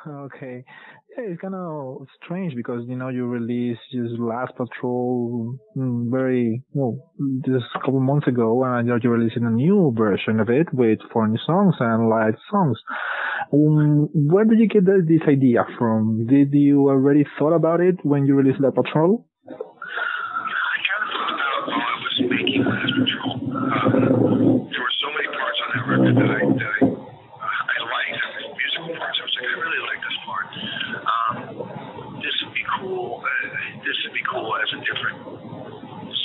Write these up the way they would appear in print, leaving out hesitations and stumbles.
Okay. Yeah, it's kind of strange because you released just Last Patrol very well just a couple months ago, and you're releasing a new version of it with four new songs and live songs. Where did you get this idea from? Did you already thought about it when you released Last Patrol? I kind of thought about while I was making Last Patrol. There were so many parts on that record that I liked. Musical parts. I was like, I really like this part. This would be cool. This would be cool as a different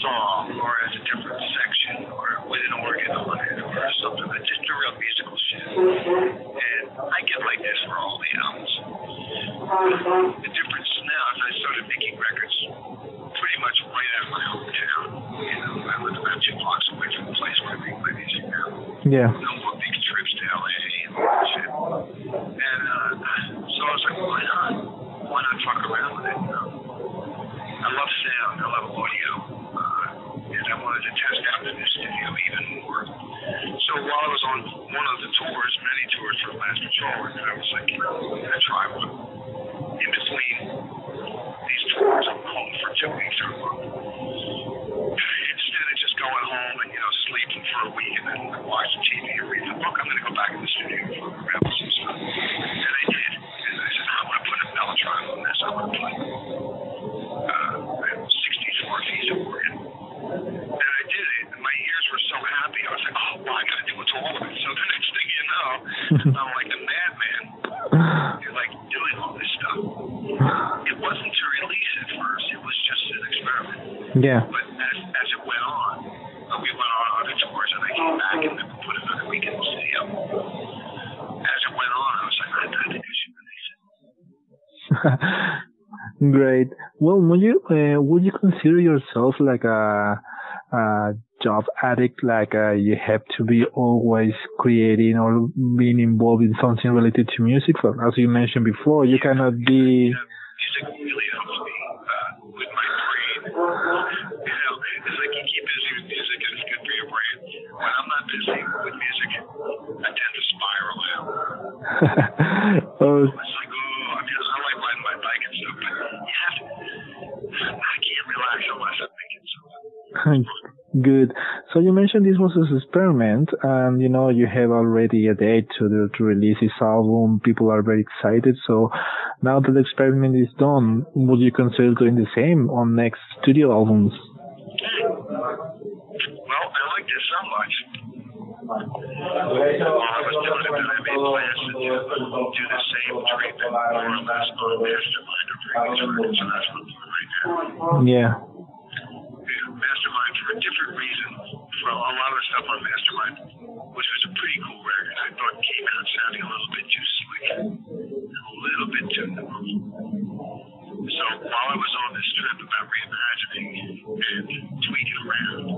song or as a different section or with an organ on it or something. Just a real musical shit. And I get like this for all the albums. The difference now is I started making records pretty much right out of my hometown. I live about 2 blocks away from the place where I make my music now. Yeah. No more big trips to LA and all that shit. And so I was like, well, why not? Why not fuck around with it? I love sound. I love audio. And I wanted to test out in the studio even more. So while I was on one of the tours, many tours for Last Patrol, and I was like, I'm going to try one. In between these tours, I'm home for 2 weeks or a month. Instead of just going home and, sleeping for a week and then watching TV and reading a book, I'm going to go back in the studio and fuck around with some stuff. And I did. And I said, I want to put a mellotron on this. I want to put 64 keys of organ. And I did it, and my ears were so happy. I was like, oh, well, I got to do it to all of it. So the next thing you know, I'm like a madman. You're like doing all this stuff. It wasn't to release at first. It was just an experiment. Yeah. But as it went on, we went on other tours, and I came back and then put another week in the studio. As it went on, I was like, I think I should release it. Great. Well, would you consider yourself like a job addict? Like you have to be always creating or being involved in something related to music? So, as you mentioned before, you cannot be. Music really helps me with my brain. It's like you keep busy with music, and it's good for your brain. When I'm not busy with music, I tend to spiral out. Oh. It's like, I like riding my bike and stuff, but I can't relax unless I'm making something. Good. So you mentioned this was an experiment, and you have already a date to release this album. People are very excited. So now that the experiment is done, would you consider doing the same on next studio albums? Well, I like this so much. While I was doing it, I made plans to do the same treatment more or less on Mastermind or previous records, and that's what I'm doing right now. Yeah. Mastermind for a different reason. For a lot of the stuff on Mastermind, which was a pretty cool record, I thought came out sounding a little bit too slick, a little bit too normal. So while I was on this trip about reimagining and tweaking around,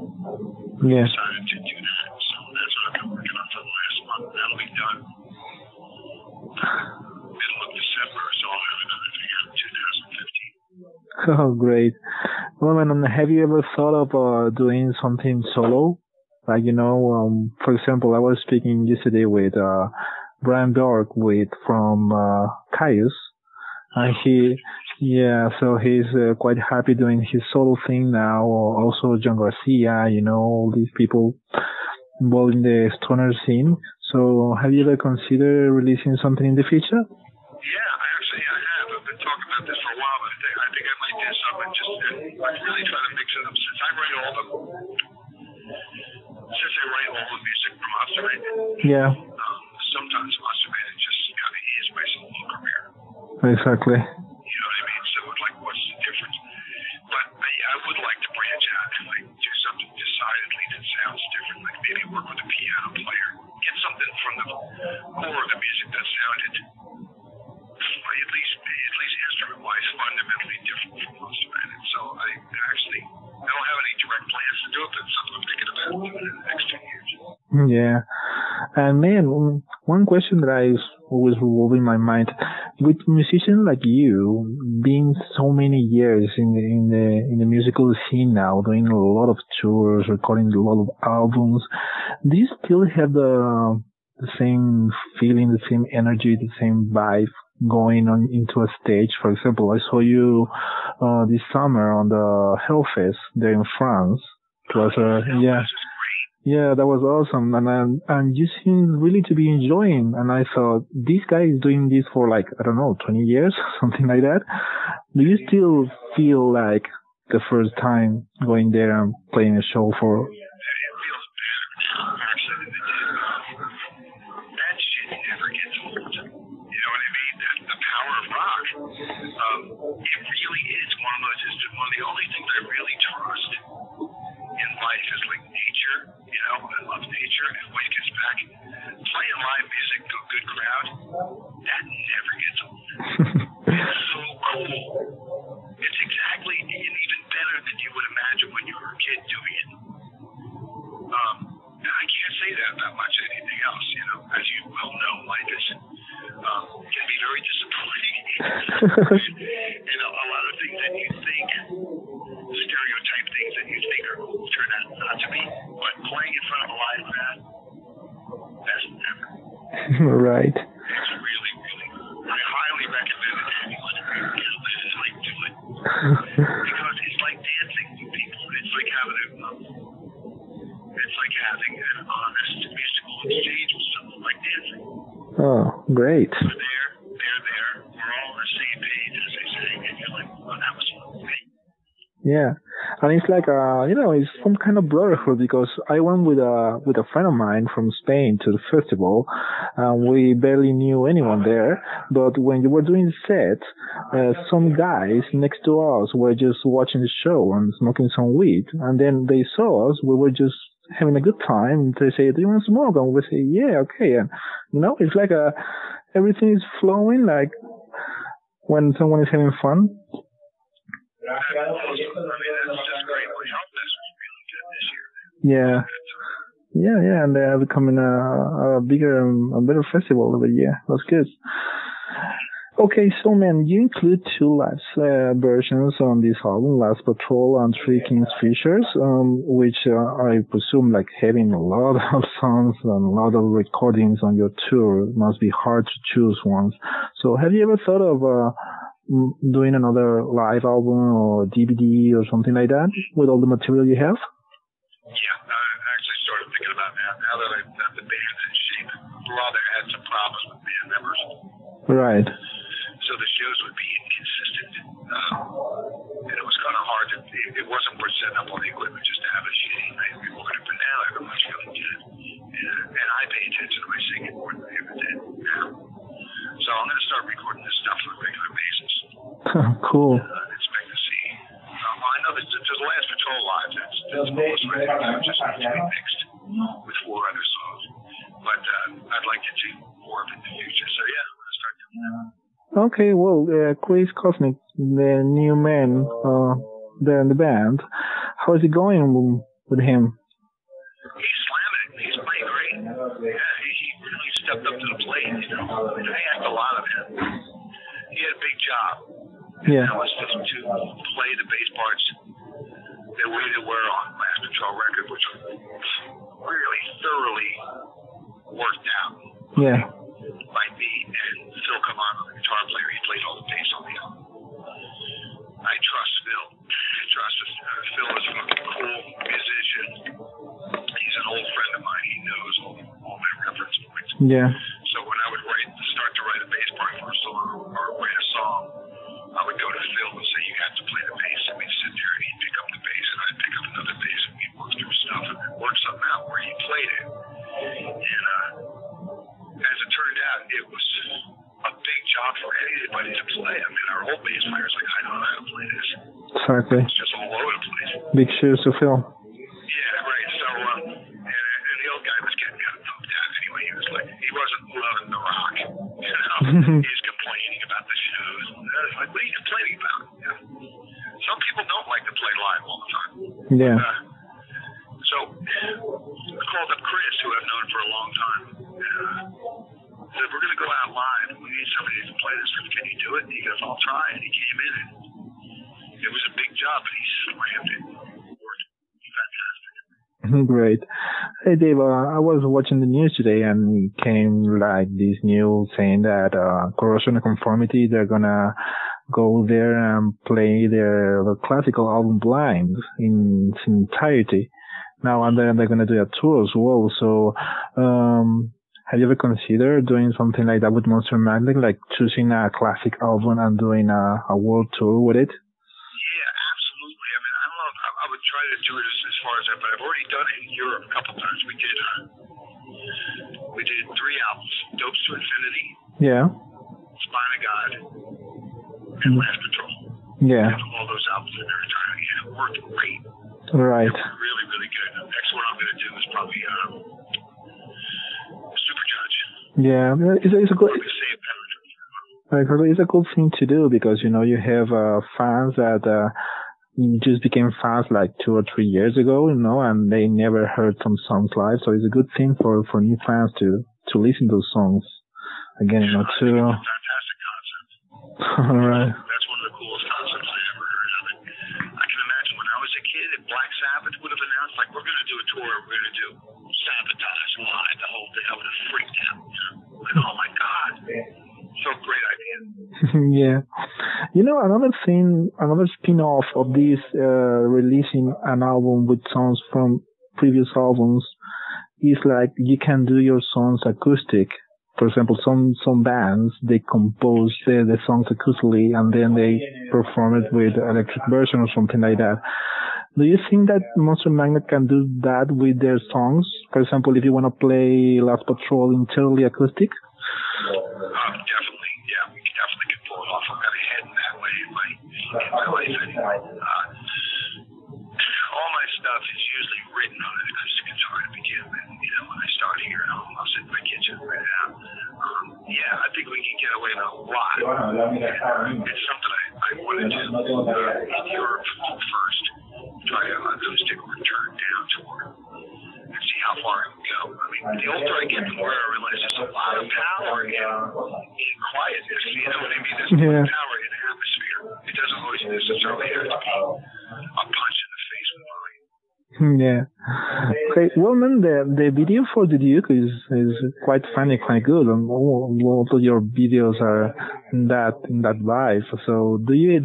I decided to do that. So that's what I've been working on for the last month. That'll be done middle of December, so I'll have another thing out in 2015. Oh, great. Well, and have you ever thought of doing something solo? Like, for example, I was speaking yesterday with Brian Bjork from Caius, and so he's quite happy doing his solo thing now. Also, John Garcia, all these people involved in the stoner scene. So, have you ever considered releasing something in the future? Yeah, I have. I've been talking about this for a while, but I think I might do something just to really try to mix it up. Since I write all the music for Mastermind, sometimes Mastermind just kind of is my solo career. Exactly. You know what I mean? So, what's the difference? But I would like to branch out and do something decidedly that sounds different. Like maybe work with a piano player, get something from the core of the music that sounded, at least instrument-wise, fundamentally different from most of it. And so I don't have any direct plans to do it, but it's something I'm thinking about doing in the next 2 years. Yeah. And man, one question that I always revolve in my mind, with musicians like you, being so many years in the musical scene now, doing a lot of tours, recording a lot of albums, do you still have the same feeling, the same energy, the same vibe going on into a stage. For example, I saw you this summer on the Hellfest there in France. It was yeah, that was awesome, and you seem really to be enjoying. And I thought this guy is doing this for like I don't know 20 years, something like that. Do you still feel like the first time going there and playing a show for? It feels better now. Actually, that shit never gets old. You know what I mean? The power of rock. It really is one of those. It's one of the only things I really trust in life is like nature. You know, I love nature, and when it gets back, playing live music to a good crowd, that never gets old. It's so cool. It's exactly and even better than you would imagine when you were a kid doing it. And I can't say that about much anything else. You know, as you well know, life is can be very disappointing, and a lot of things that you think stereotype things that you think are cool turn out not to be. But playing in front of a live crowd, best ever. Right. It's really, really cool. I highly recommend it to anyone who can like do it because it's like dancing with people. It's like having an honest musical exchange with someone, like dancing. Oh, great. We're there, they're there. We're all on the same page, as they say, and you're like, oh, that was fun. Yeah, and it's like it's some kind of brotherhood because I went with a friend of mine from Spain to the festival, and we barely knew anyone there. But when you were doing the set, some guys next to us were just watching the show and smoking some weed, and then they saw us. We were just having a good time. They say, "Do you want to smoke?" And we say, "Yeah, okay." And it's like everything is flowing like when someone is having fun. That's just great. My health was really good this year. Yeah, and they are becoming a bigger and better festival every year. That's good. Okay, so man, you include two live versions on this album, Last Patrol and Three Kings Fishers, which I presume like having a lot of songs and a lot of recordings on your tour must be hard to choose ones. So have you ever thought of doing another live album or DVD or something like that with all the material you have? Yeah, I actually started thinking about that now that I've got the band in shape. Brother had some problems with band members. Right. So the shows would be inconsistent. And it was kind of hard to, it wasn't worth setting up all the equipment just to have a shitty night recording, but now everyone's feeling good. And I pay attention to my singing more than I ever did now. So I'm going to start recording this stuff on a regular basis. Cool. Expect to see. I know that the Last Patrol Live, that's almost ready to go. It just needs to be mixed with 4 other songs. But I'd like to do more of it in the future. So yeah, I'm going to start doing that. Okay, well, Chris Cosmic, the new man there in the band, how is it going with him? He's slamming it. He's playing great. Yeah, he really stepped up to the plate. You know, I asked a lot of him. He had a big job. Yeah. Now it's just to play the bass parts the way they were on Last Patrol record, which was really thoroughly worked out. Yeah. By me and Phil Kamano, the guitar player. He played all the bass on the album. I trust Phil. Phil is a fucking cool musician. He's an old friend of mine. He knows all my reference points. Yeah. So when I would start to write a bass part for a song or write a song, I would go to Phil and say, "You have to play the bass." And we'd sit there and he'd pick up the bass and I'd pick up another bass and we'd work through stuff and then work something out where he played it. And as it turned out, it was a big job for anybody to play. I mean, our old bass player's like, "I don't know how to play this." Exactly. It's just all over the place. Big shoes to fill. Yeah, right. So, and the old guy was getting kind of pumped out anyway. He was like, he wasn't loving the rock. You know, he's complaining about the shows. Like, what are you complaining about? You know? Some people don't like to play live all the time. Yeah. So I called up Chris, who I've known for a long time. Said, "We're going to go out live. We need somebody who can play this. Can you do it?" And he goes, "I'll try." And he came in. And it was a big job, but he slammed it. It worked fantastic. Great. Hey Dave, I was watching the news today and it came like this news saying that Corrosion and Conformity, they're gonna go there and play their classical album Blind in its entirety. Now and then they're gonna do a tour as well. So, have you ever considered doing something like that with Monster Magnet, like choosing a classic album and doing a world tour with it? Yeah, absolutely. I mean, I don't know if I would try to do it as far as that, but I've already done it in Europe a couple times. We did 3 albums: Dopes to Infinity, Yeah. Spine of God, and Last Patrol. Yeah. All those albums in their entirety. And it worked great. Right. It worked really, really good. The next one I'm going to do is probably Superjudge. Yeah, it's a good. Probably Save Penetrate. It's a good thing to do because you have fans that just became fans like 2 or 3 years ago, and they never heard some songs live. So it's a good thing for new fans to listen to those songs again. I think it's a fantastic concept. All right. That's one of the coolest concepts I ever heard of it. I can imagine when I was a kid, if Black Sabbath would have announced, like, we're going to do a tour, we're going to do Sabotage live, the whole thing, I would have freaked out. Like, oh my God. So great idea. Yeah. Another thing, another spin-off of this releasing an album with songs from previous albums is like you can do your songs acoustic. For example, some bands, they compose the songs acoustically and then they perform it with electric version or something like that. Do you think that Monster Magnet can do that with their songs? For example, if you want to play Last Patrol entirely acoustic? Definitely, yeah. We definitely can pull it off. I've got a head in that way in my life. All my stuff is usually written on an acoustic guitar to begin with. When I start here at home, I'll sit in my kitchen right now. Yeah, I think we can get away with a lot. It's something I want to do in Europe first. Try an acoustic or turn down tour and see how far it can go. I mean, the older I get, the more I realize there's a lot of power in quietness. You know what I mean? There's more power in the atmosphere. It doesn't always necessarily have to be a punch in the face with volume. Yeah. Okay. Well, man, the video for the Duke is quite funny, quite good, and all of your videos are in that vibe. So, do you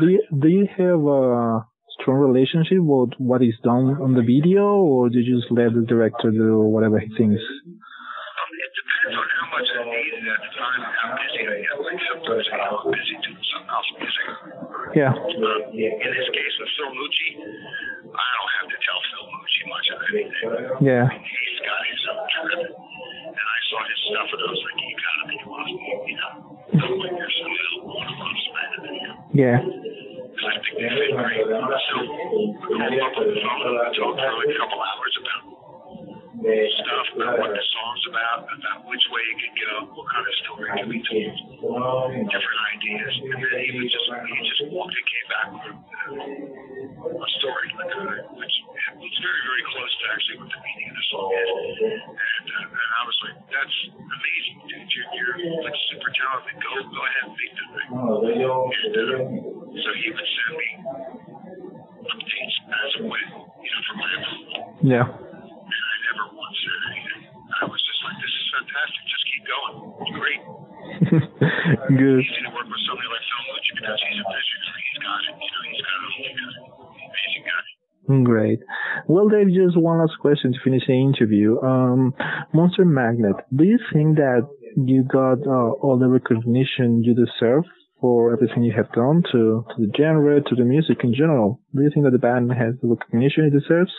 have a strong relationship with what is done on the video, or do you just let the director do whatever he thinks? It depends on how much I needed at the time and how busy I am. Like sometimes I'm busy doing something else music. Yeah. In this case with Phil Mucci, I don't have to tell Phil Mucci much of anything. Yeah. I mean, he's got his own trip. And I saw his stuff and I was like, you gotta be off me, Don't like you're so little one of those men. Yeah. Because I think they fit great. So we called up on the phone and we talked for like a couple hours about stuff, about what the song's about which way it could go, what kind of story can we tell, different ideas. And then he just walked and came back with a story, which was very, very close to actually what the meaning of the song is. And I was like, that's amazing, dude. You're like super talented. Go ahead and make that thing. And so he would send me updates as it went, from my approval. Yeah. And I never once said anything. I was just like, this is fantastic. Just keep going. It's great. Good. It's easy to work with somebody like Phil Mucci because he's a visionary. He's got it. He's got it all together. Amazing guy. Great. Well, Dave, just one last question to finish the interview. Monster Magnet, do you think that you got all the recognition you deserve for everything you have done to the genre, to the music in general? Do you think that the band has the recognition it deserves?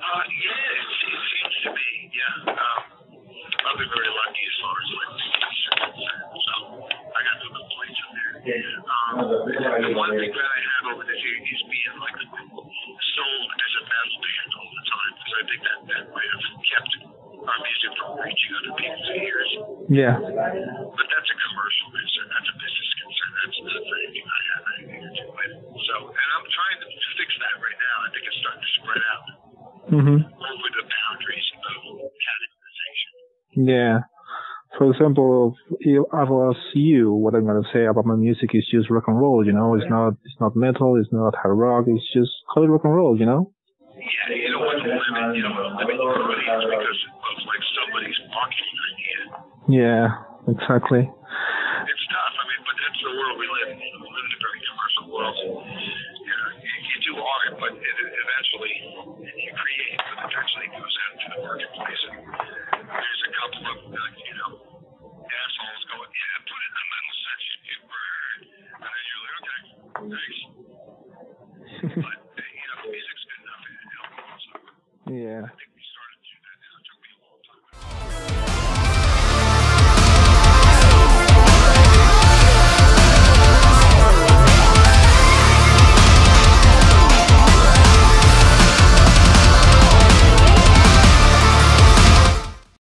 Yeah, it seems to be. Yeah. I've been very lucky as far as like so I got no complaints in there. The one thing that I have over this year is being like sold as a metal band all the time, because I think that might have kept our music from reaching other people's ears. Yeah. But that's a commercial concern. That's a business concern. That's not for anything I have anything to do with. So, and I'm trying to fix that right now. I think it's starting to spread out over the boundaries of categorization. Yeah. For example, if I was you, what I'm gonna say about my music is just rock and roll. It's not metal. It's not hard rock. It's just call it rock and roll. Yeah, you don't want to limit, your audience because of like somebody's marketing idea. Yeah, exactly.